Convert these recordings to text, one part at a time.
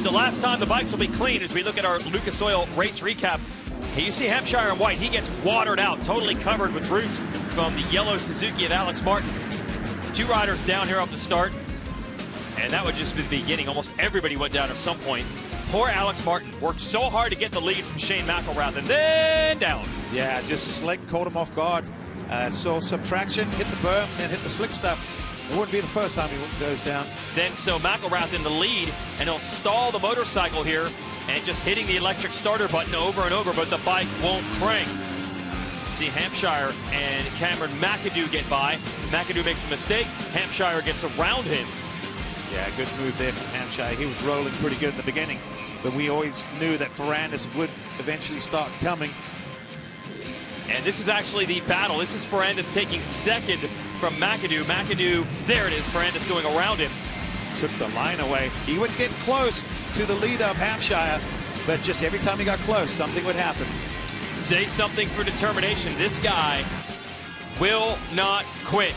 It's the last time the bikes will be clean as we look at our Lucas Oil race recap. Hey, you see Hampshire in white. He gets watered out, totally covered with roots from the yellow Suzuki of Alex Martin. 2 riders down here off the start. And that would just be the beginning. Almost everybody went down at some point. Poor Alex Martin worked so hard to get the lead from Shane McElrath and then down. Yeah, just slick, caught him off guard. Saw some traction, hit the berm, then hit the slick stuff. It wouldn't be the first time he goes down. Then so McElrath in the lead, and he'll stall the motorcycle here and just hitting the electric starter button over and over, but the bike won't crank. See Hampshire and Cameron McAdoo get by. McAdoo makes a mistake. Hampshire gets around him. Yeah, good move there from Hampshire. He was rolling pretty good at the beginning, but we always knew that Ferrandis would eventually start coming. And this is actually the battle. This is Ferrandis taking second from McAdoo. McAdoo, there it is, Ferrandis going around him. Took the line away. He would get close to the leader of Hampshire, but just every time he got close, something would happen. Say something for determination. This guy will not quit.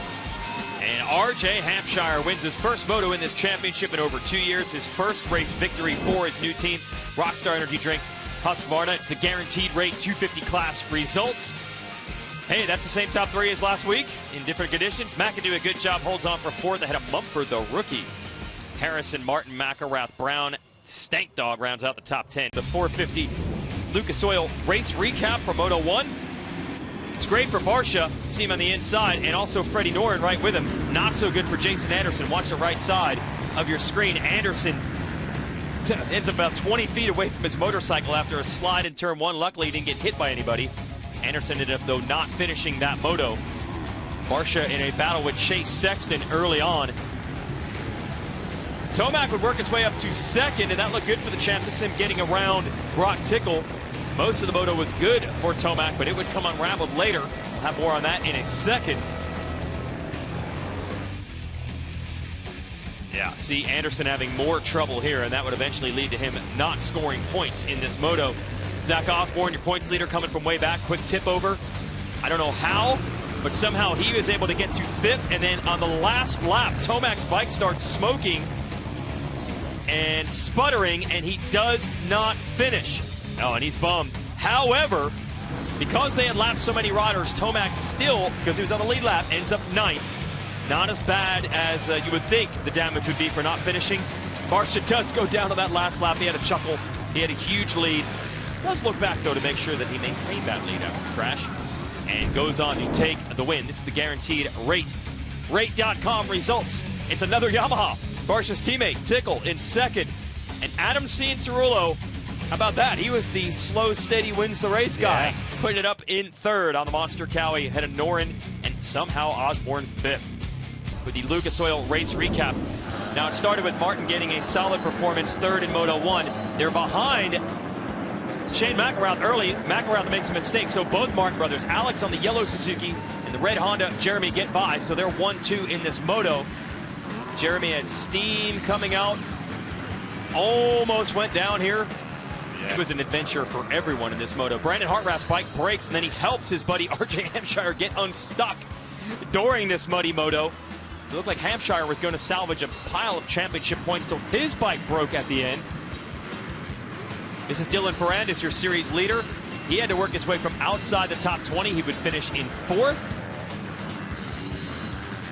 And RJ Hampshire wins his first moto in this championship in over 2 years. His first race victory for his new team, Rockstar Energy Drink. Husqvarna, it's the guaranteed rate 250 class results. Hey, that's the same top 3 as last week in different conditions. McAdoo, a good job, holds on for 4th ahead of Mumford, the rookie. Harrison, Martin, McElrath, Brown, Stank Dog rounds out the top 10. The 450 Lucas Oil race recap for Moto 1. It's great for BARCIA, see him on the inside, and also Freddie Noren right with him. Not so good for Jason Anderson. Watch the right side of your screen. Anderson is about 20 feet away from his motorcycle after a slide in turn 1. Luckily, he didn't get hit by anybody. Anderson ended up, though, not finishing that moto. BARCIA in a battle with Chase Sexton early on. Tomac would work his way up to second, and that looked good for the champ. This is him getting around Brock Tickle. Most of the moto was good for Tomac, but it would come unraveled later. We'll have more on that in a second. Yeah, see Anderson having more trouble here, and that would eventually lead to him not scoring points in this moto. Zach Osborne, your points leader, coming from way back. Quick tip over. I don't know how, but somehow he was able to get to 5th, and then on the last lap, Tomac's bike starts smoking and sputtering, and he does not finish. Oh, and he's bummed. However, because they had lapped so many riders, Tomac still, because he was on the lead lap, ends up 9th. Not as bad as you would think the damage would be for not finishing. BARCIA does go down on that last lap. He had a chuckle. He had a huge lead. Does look back, though, to make sure that he maintained that lead after the crash. And goes on to take the win. This is the guaranteed rate. Rate.com results. It's another Yamaha. BARCIA's teammate, Tickle, in second. And Adam Cianciarulo, how about that? He was the slow, steady, wins the race guy. Yeah. Putting it up in 3rd on the Monster Cowie, ahead of Noren, and somehow Osborne 5th. With the Lucas Oil race recap. Now it started with Martin getting a solid performance, 3rd in Moto 1. They're behind Shane McElrath early. McElrath makes a mistake, so both Martin brothers, Alex on the yellow Suzuki and the red Honda, Jeremy, get by. So they're 1-2 in this moto. Jeremy had steam coming out. Almost went down here. Yeah. It was an adventure for everyone in this moto. Brandon Hartranft's bike breaks, and then he helps his buddy RJ Hampshire get unstuck during this muddy moto. So it looked like Hampshire was going to salvage a pile of championship points till his bike broke at the end. This is Dylan Ferrandis, your series leader. He had to work his way from outside the top 20. He would finish in 4th.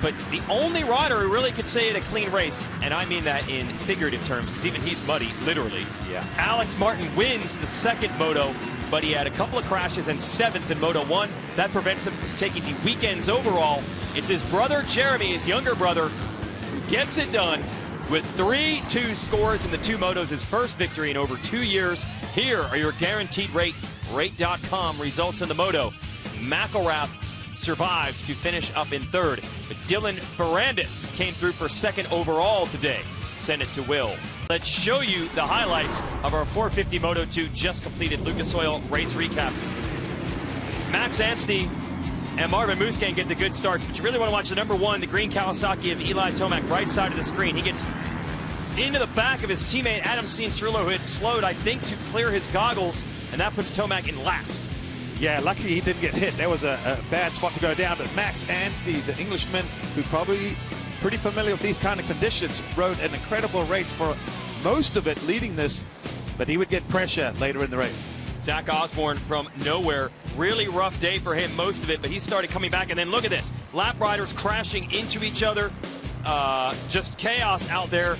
But the only rider who really could say it a clean race, and I mean that in figurative terms, because even he's muddy, literally. Yeah. Alex Martin wins the 2nd moto, but he had a couple of crashes and 7th in Moto 1. That prevents him from taking the weekends overall. It's his brother Jeremy, his younger brother, who gets it done with 3-2 scores in the 2 motos, his first victory in over 2 years. Here are your guaranteed rate.com results in the moto. McElrath survives to finish up in 3rd. But Dylan Ferrandis came through for 2nd overall today. Send it to Will. Let's show you the highlights of our 450 Moto 2 just completed Lucas Oil race recap. Max Anstey and Marvin Musquin get the good starts, but you really want to watch the number 1, the green Kawasaki of Eli Tomac, right side of the screen. He gets into the back of his teammate Adam Cianciarulo, who had slowed, I think, to clear his goggles, and that puts Tomac in last. Yeah, luckily he didn't get hit. That was a bad spot to go down. But Max Anstey, the Englishman, who probably pretty familiar with these kind of conditions, rode an incredible race for most of it leading this, but he would get pressure later in the race. Zach Osborne from nowhere. Really rough day for him, most of it, but he started coming back. And then look at this. Lap riders crashing into each other. Just chaos out there.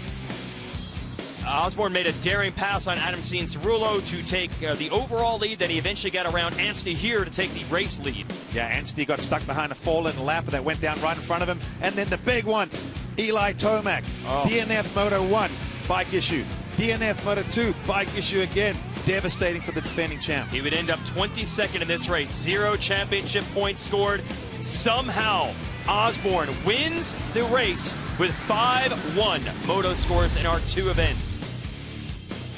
Osborne made a daring pass on Adam Cianciarulo to take the overall lead. Then he eventually got around Anstey here to take the race lead. Yeah, Anstey got stuck behind a fallen lap that went down right in front of him. And then the big one, Eli Tomac, DNF Moto 1, bike issue. DNF Moto 2, bike issue again. Devastating for the defending champ. He would end up 22nd in this race. 0 championship points scored. Somehow, Osborne wins the race with 5-1 moto scores in our 2 events.